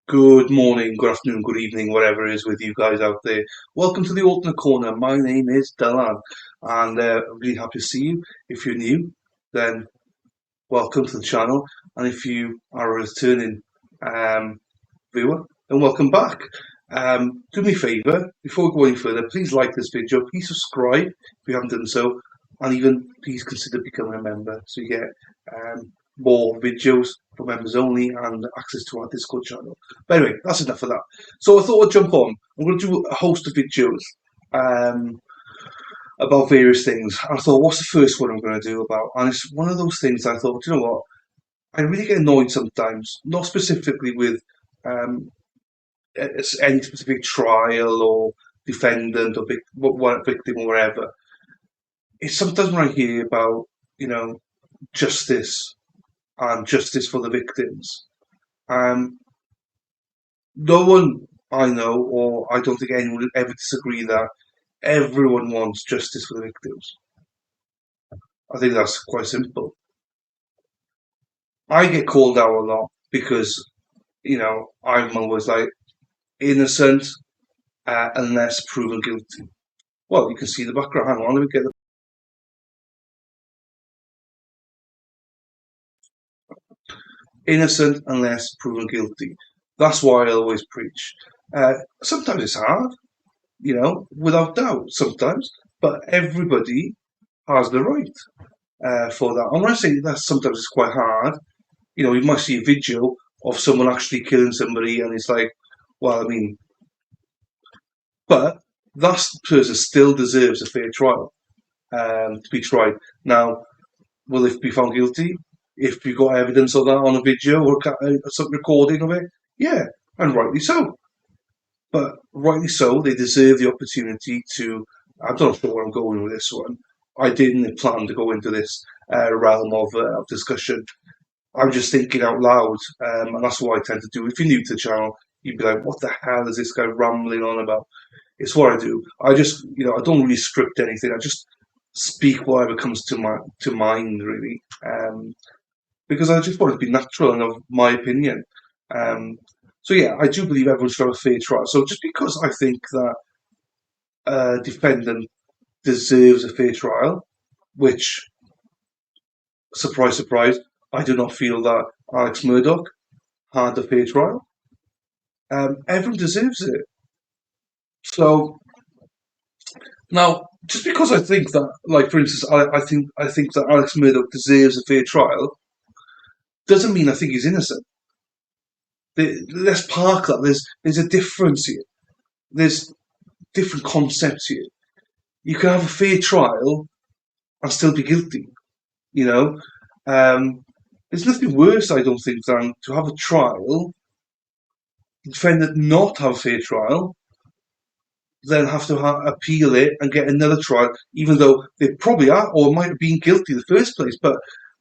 Good morning, good afternoon, good evening, whatever it is with you guys out there. Welcome to the Alternate Corner. My name is Dylan, and I'm really happy to see you. If you're new, then welcome to the channel, and if you are a returning um, viewer, then welcome back. Do me a favour, before we go any further, please like this video, please subscribe if you haven't done so, and even please consider becoming a member so you get more videos for members only and access to our Discord channel. But anyway, that's enough of that. So I thought I'd jump on. I'm going to do a host of videos about various things. And I thought, what's the first one I'm going to do about? And it's one of those things I thought, you know what? I really get annoyed sometimes, not specifically with um, any specific trial or defendant or victim or whatever. It's sometimes when I hear about, justice and justice for the victims. Um, no one I know, or I don't think anyone would ever disagree that everyone wants justice for the victims. I think that's quite simple. I get called out a lot because, I'm always like innocent unless proven guilty. Well, you can see the background. Hang on, let me get the innocent unless proven guilty. That's why I always preach. Sometimes it's hard, without doubt, sometimes, but everybody has the right for that. And when I say that sometimes it's quite hard, you might see a video of someone actually killing somebody, and it's like, well, I mean, but that person still deserves a fair trial to be tried. Now, will they be found guilty if you got evidence of that on a video or some recording of it? Yeah, and rightly so. But rightly so, they deserve the opportunity to. I'm not sure where I'm going with this one. I didn't plan to go into this realm of discussion. I'm just thinking out loud, and that's what I tend to do. If you're new to the channel, you'd be like, "What the hell is this guy rambling on about?" It's what I do. I just, I don't really script anything. I just speak whatever comes to mind, really, because I just want it to be natural and of my opinion. So yeah, I do believe everyone should have a fair trial. So just because I think that a defendant deserves a fair trial, which, surprise, surprise, I do not feel that AlexMurdaugh had a fair trial. Everyone deserves it. So now, just because I think that, like for instance, I think that AlexMurdaugh deserves a fair trial, doesn't mean I think he's innocent. Let's park that. There's a difference here. There's different concepts here. You can have a fair trial and still be guilty. You know, there's nothing worse, I don't think, than to have a trial, the defendant not have a fair trial, then have to appeal it and get another trial, even though they probably are or might have been guilty in the first place, but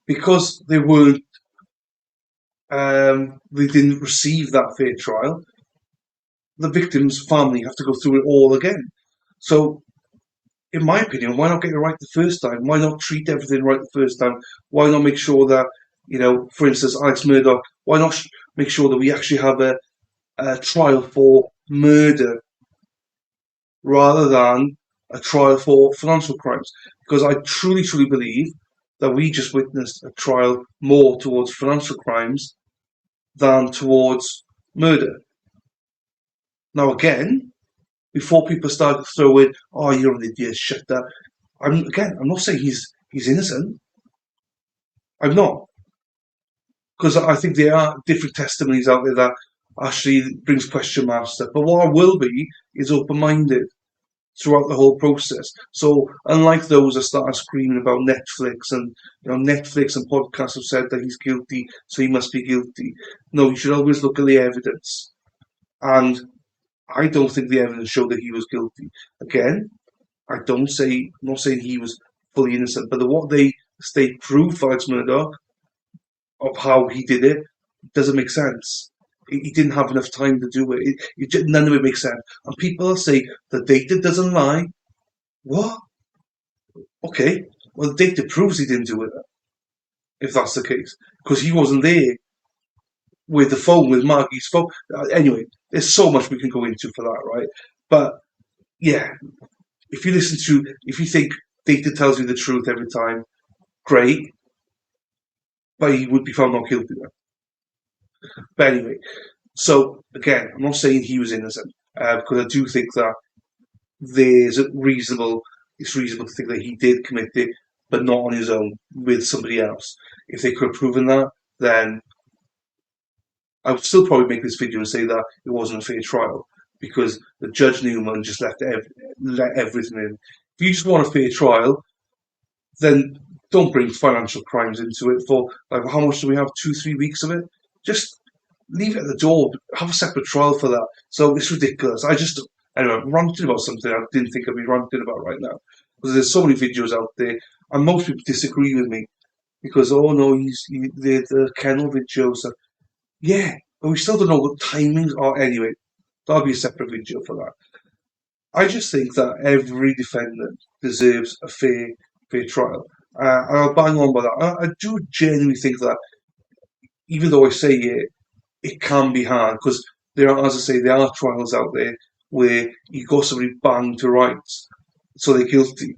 because they weren't, they didn't receive that fair trial, the victim's family have to go through it all again. So, in my opinion, why not get it right the first time? Why not treat everything right the first time? Why not make sure that, for instance, AlexMurdaugh, why not make sure that we actually have a trial for murder rather than a trial for financial crimes? Because I truly, truly believe that we just witnessed a trial more towards financial crimes than towards murder. Now, again, before people start to throw in, "Oh, you're an idiot, shut that." I'm not saying he's innocent. I'm not, because I think there are different testimonies out there that actually brings question marks to. But what I will be is open-minded throughout the whole process. So unlike those that started screaming about Netflix and Netflix and podcasts have said that he's guilty, so he must be guilty. No, you should always look at the evidence. And I don't think the evidence showed that he was guilty. Again, I'm not saying he was fully innocent, but what they state proof for AlexMurdaugh of how he did it doesn't make sense. He didn't have enough time to do it. None of it makes sense. And people say the data doesn't lie. What? Okay, well, the data proves he didn't do it, if that's the case, because he wasn't there with the phone, with Margie's phone. Anyway, there's so much we can go into for that, right? But yeah, if you think data tells you the truth every time, great. But he would be found not guilty then. But anyway, so again, I'm not saying he was innocent, because I do think that it's reasonable to think that he did commit it, but not on his own, with somebody else. If they could have proven that, then I would still probably make this video and say that it wasn't a fair trial, because the judge Newman just let everything in. If you just want a fair trial, then don't bring financial crimes into it for, like, how much do we have? 2-3 weeks of it? Just leave it at the door. Have a separate trial for that. So it's ridiculous. Anyway, I'm ranting about something I didn't think I'd be ranting about right now. Because there's so many videos out there, and most people disagree with me. Because, oh no, the kennel videos. Yeah, but we still don't know what timings are. Anyway, that'll be a separate video for that. I just think that every defendant deserves a fair trial. And I'll bang on by that. I do genuinely think that, even though I say it can be hard, because there are trials out there where you got somebody banged to rights, so they're guilty,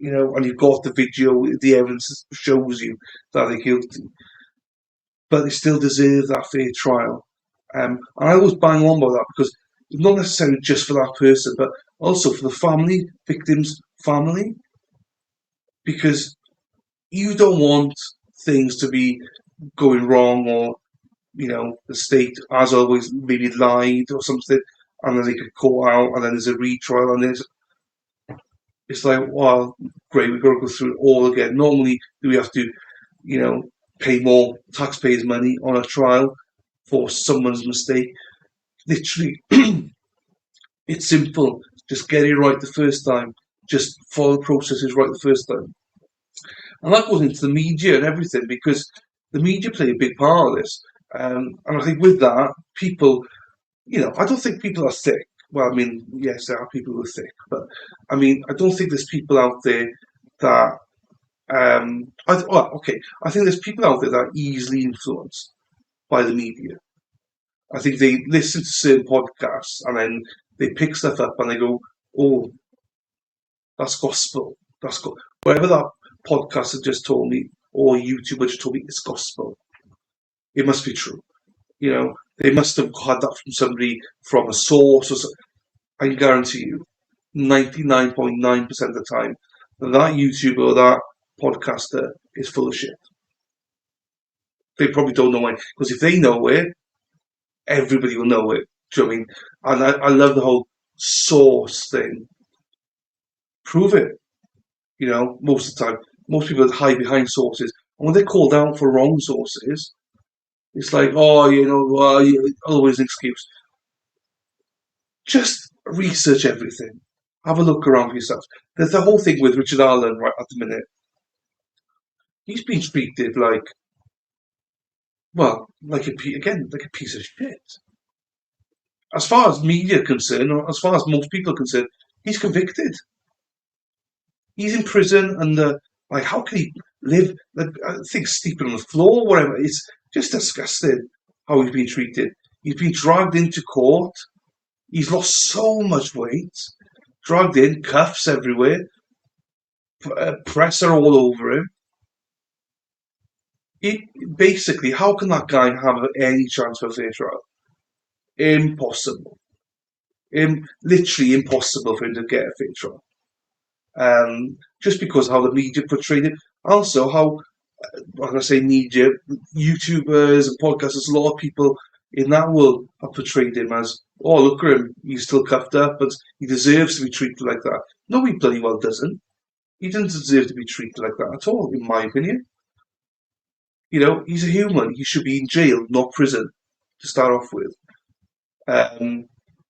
and you've got the video, the evidence shows you that they're guilty, but they still deserve that fair trial. And I always bang on about that, because it's not necessarily just for that person, but also for the victim's family, because you don't want things to be going wrong, or the state, as always, maybe lied or something, and then they get caught out, and then there's a retrial, and it's like, well, great, we've got to go through it all again. Normally, do we have to, pay more taxpayers' money on a trial for someone's mistake? Literally, it's simple. Just get it right the first time. Just follow the processes right the first time. And that goes into the media and everything, because the media play a big part of this. And I think with that, people, I don't think people are thick. Well, I mean, yes, there are people who are thick, but I mean, I don't think there's people out there that, I think there's people out there that are easily influenced by the media. I think they listen to certain podcasts and then they pick stuff up and they go, oh, that's gospel. Whatever that podcaster just told me, or YouTuber just told me, it's gospel. It must be true. They must have had that from somebody, from a source or something. I can guarantee you, 99.9% of the time, that YouTuber or that podcaster is full of shit. They probably don't know it, because if they know it, everybody will know it. Do you know what I mean? And I love the whole source thing. Prove it. Most of the time, most people hide behind sources, and when they're called out for wrong sources, it's like, oh, always an excuse. Just research everything. Have a look around for yourself. There's the whole thing with Richard Allen right at the minute. He's been treated like a piece of shit. As far as media are concerned, or as far as most people are concerned, he's convicted. He's in prison, and how can he live? I think sleeping on the floor, whatever. It's just disgusting how he's been treated. He's been dragged into court. He's lost so much weight. Dragged in, cuffs everywhere. Press are all over him. Basically, how can that guy have any chance for a fair trial? Impossible. Literally impossible for him to get a fair trial. Just because how the media portrayed it. Also, how, when I say media, YouTubers and podcasters, a lot of people in that world have portrayed him as, oh, look at him, he's still cuffed up, but he deserves to be treated like that. No, he bloody well doesn't. He doesn't deserve to be treated like that at all, in my opinion. He's a human. He should be in jail, not prison, to start off with.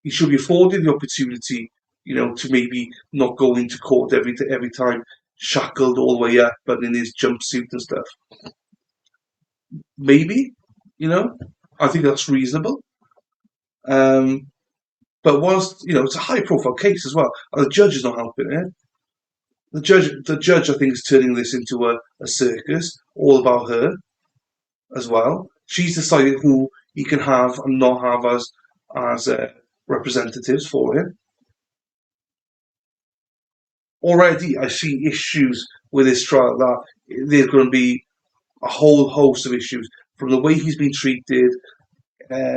He should be afforded the opportunity, to maybe not go into court every time, shackled all the way up and in his jumpsuit and stuff. Maybe, I think that's reasonable. But whilst, it's a high-profile case as well, and the judge is not helping it. The judge, I think, is turning this into a circus, all about her, as well. She's decided who, he can have and not have as representatives for him. Already, I see issues with this trial that there's going to be a whole host of issues from the way he's been treated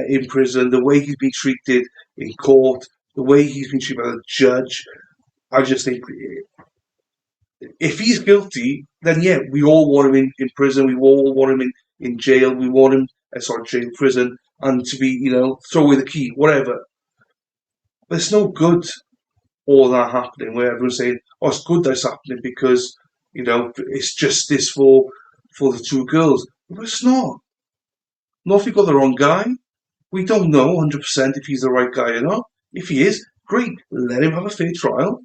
in prison, the way he's been treated in court, the way he's been treated by the judge. I just think if he's guilty, then yeah, we all want him in prison. We all want him in jail. We want him, jail, prison, and to be, throw away the key, whatever. But it's no good all that happening where everyone's saying, oh, it's good that's happening because, it's justice for the two girls. But it's not. Not if you've got the wrong guy. We don't know 100% if he's the right guy or not. If he is, great, let him have a fair trial.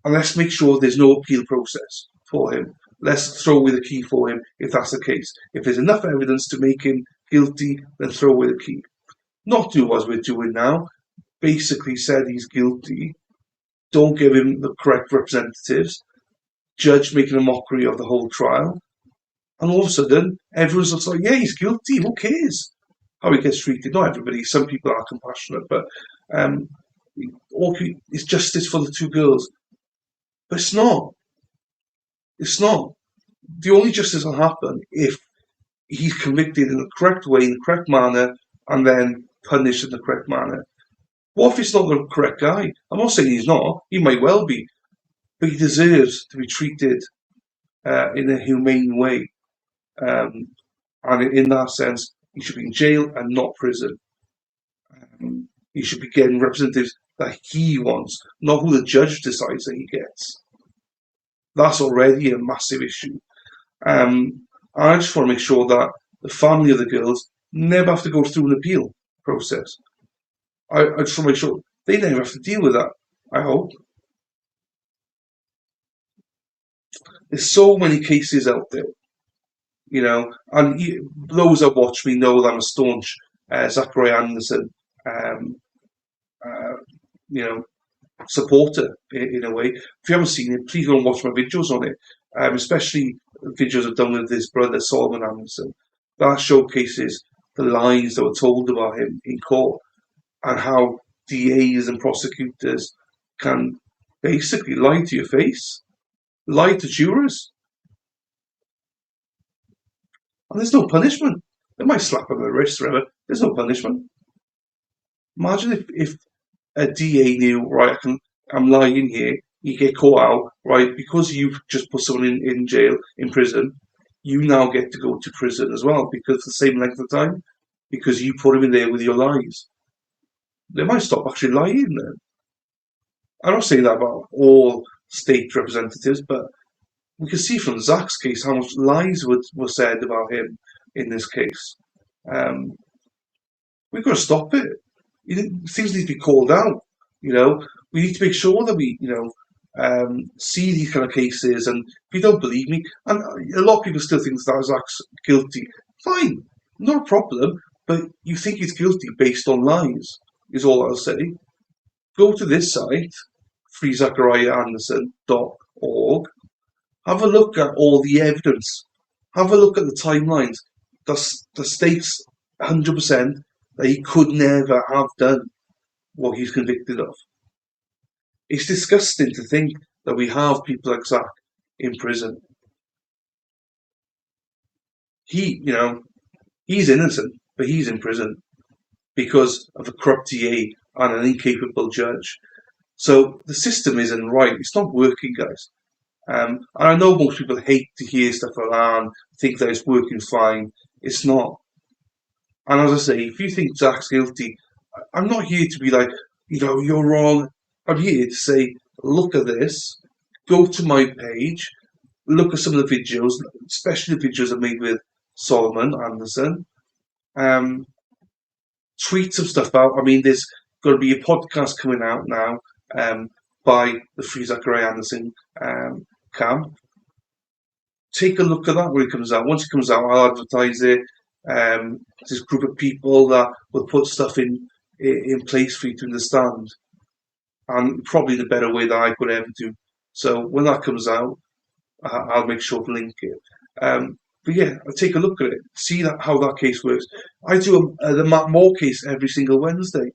And let's make sure there's no appeal process for him. Let's throw away the key for him if that's the case. If there's enough evidence to make him guilty, then throw away the key. Not do as we're doing now. Basically said he's guilty. Don't give him the correct representatives. Judge making a mockery of the whole trial. And all of a sudden, everyone's just like, yeah, he's guilty. Who cares how he gets treated? Not everybody. Some people are compassionate, but it's justice for the two girls. But it's not. It's not. The only justice will happen if he's convicted in the correct way, in the correct manner, and then punished in the correct manner. What if he's not the correct guy? I'm not saying he's not. He might well be. But he deserves to be treated in a humane way. And in that sense, he should be in jail and not prison. He should be getting representatives that he wants, not who the judge decides that he gets. That's already a massive issue. I just want to make sure that the family of the girls never have to go through an appeal process. I just want to make sure they never have to deal with that, I hope. There's so many cases out there, and those that watch me know that I'm a staunch ZachariahAnderson, supporter in a way. If you haven't seen it, please go and watch my videos on it, especially videos I've done with his brother Solomon Anderson. That showcases the lies that were told about him in court and how DAs and prosecutors can basically lie to your face, lie to jurors. And there's no punishment. They might slap him on the wrist or whatever. There's no punishment. Imagine if a DA knew, right, I'm lying here, you get caught out, right, because you've just put someone in jail, in prison, you now get to go to prison as well because the same length of time, because you put him in there with your lies. They might stop actually lying then. I'm not saying that about all state representatives, but we can see from Zach's case how much lies were said about him in this case. We've got to stop it. Things need to be called out. We need to make sure that we, see these kind of cases. And if you don't believe me, and a lot of people still think that Zach's guilty, fine, not a problem. But you think he's guilty based on lies, is all I'll say. Go to this site, freezachariahanderson.org. Have a look at all the evidence. Have a look at the timelines. The states 100% that he could never have done what he's convicted of. It's disgusting to think that we have people like Zach in prison. He's innocent, but he's in prison because of a corrupt DA and an incapable judge. So the system isn't right. It's not working, guys. And I know most people hate to hear stuff like that and think that it's working fine. It's not. And as I say, if you think Zach's guilty, I'm not here to be like, you're wrong. I'm here to say, look at this, go to my page, look at some of the videos, especially the videos I made with Solomon Anderson. Tweet some stuff out. I mean, there's going to be a podcast coming out now by the Free Zachariah Anderson camp. Take a look at that when it comes out. Once it comes out, I'll advertise it. There's a group of people that will put stuff in place for you to understand, and probably in a better way than I could ever do. So when that comes out, I'll make sure to link it. But But yeah, I'll take a look at it, see how that case works. I do the MatheauMoore case every single Wednesday.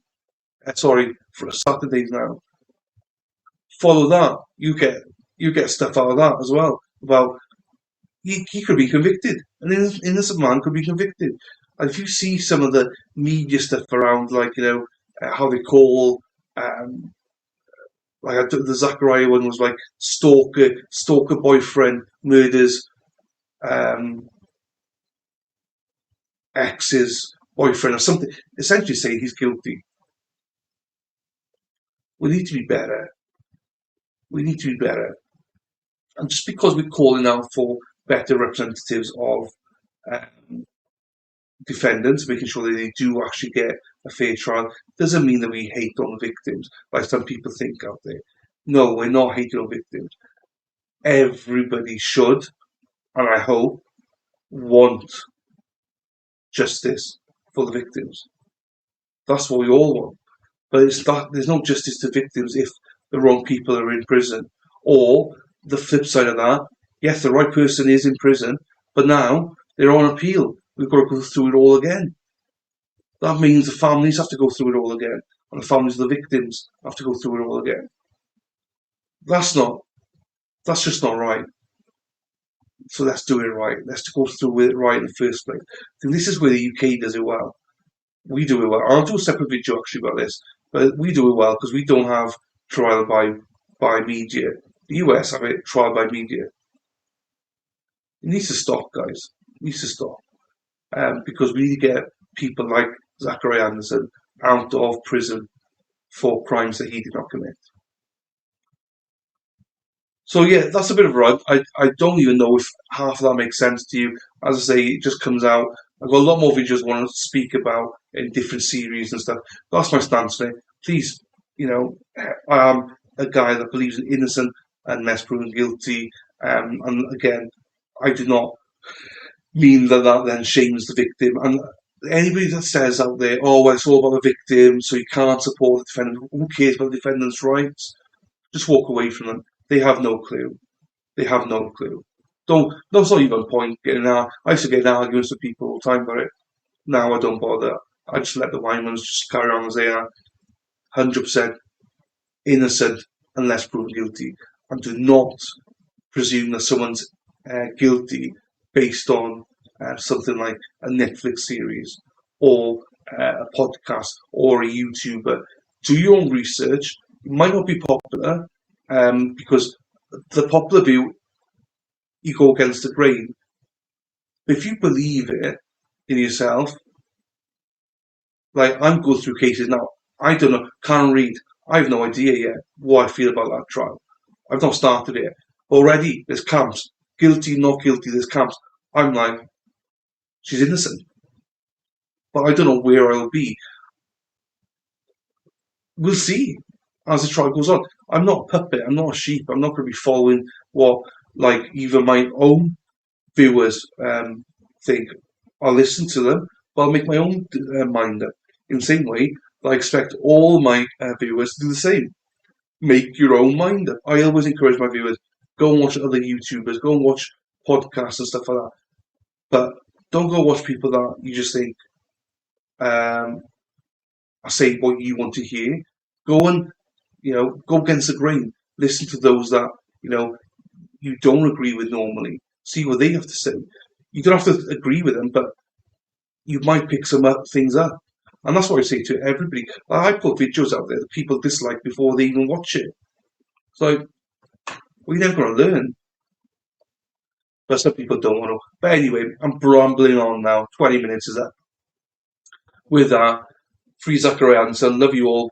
Sorry, for Saturdays now. Follow that. You get stuff out of that as well. About he could be convicted. An innocent man could be convicted. And if you see some of the media stuff around, like, how they call, like the Zachariah one was like stalker boyfriend murders ex's boyfriend or something, essentially saying he's guilty. We need to be better. We need to be better. And just because we're calling out for better representatives of defendants, making sure that they do actually get a fair trial, doesn't mean that we hate on the victims, like some people think out there. No, we're not hating on victims. Everybody should, and I hope, want justice for the victims. That's what we all want. But there's no justice to victims if the wrong people are in prison. Or the flip side of that, yes, the right person is in prison, but now they're on appeal. We've got to go through it all again. That means the families have to go through it all again, and the families of the victims have to go through it all again. That's just not right. So let's do it right. Let's go through it right in the first place. And this is where the UK does it well. We do it well. I'll do a separate video actually about this, but we do it well because we don't have trial by media. The US have it trial by media. It needs to stop, guys. It needs to stop. Because we need to get people like ZachariahAnderson out of prison for crimes that he did not commit. So yeah, that's a bit of a run. I don't even know if half of that makes sense to you. As I say, it just comes out. I've got a lot more videos I want to speak about in different series and stuff. That's my stance today. Please, I am a guy that believes in innocent unless proven guilty. And again, I do not mean that then shames the victim. And anybody that says out there, oh, well, it's all about the victim, so you can't support the defendant. Who cares about the defendant's rights? Just walk away from them. They have no clue. They have no clue. That's not even a point. I used to get in arguments with people all the time about it. Now I don't bother. I just let the Wymans just carry on as they are. 100% innocent unless proven guilty. And do not presume that someone's guilty based on something like a Netflix series or a podcast or a YouTuber. Do your own research. It might not be popular because the popular view, you go against the grain. But if you believe it in yourself, like I'm going through cases now, I don't know, can't read. I have no idea yet what I feel about that trial. I've not started it. Already, there's camps. Guilty, not guilty, there's camps. I'm like, she's innocent. But I don't know where I'll be. We'll see as the trial goes on. I'm not a puppet. I'm not a sheep. I'm not going to be following what, like, even my own viewers think. I'll listen to them, but I'll make my own mind up. In the same way, I expect all my viewers to do the same. Make your own mind up. I always encourage my viewers, go and watch other YouTubers, go and watch podcasts and stuff like that. But don't go watch people that you just think are saying what you want to hear. Go and, go against the grain. Listen to those that, you don't agree with normally. See what they have to say. You don't have to agree with them, but you might pick some things up. And that's what I say to everybody. I put videos out there that people dislike before they even watch it. So, we're never going to learn. But some people don't want to. But anyway, I'm rambling on now. 20 minutes is up. With that, free ZachariahAnderson. Love you all.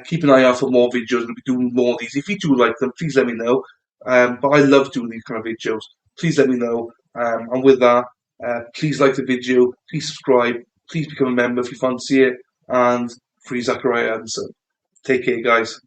Keep an eye out for more videos. We'll be doing more of these. If you do like them, please let me know. But I love doing these kind of videos. Please let me know. And with that, please like the video. Please subscribe. Please become a member if you fancy it. And free ZachariahAnderson. Take care, guys.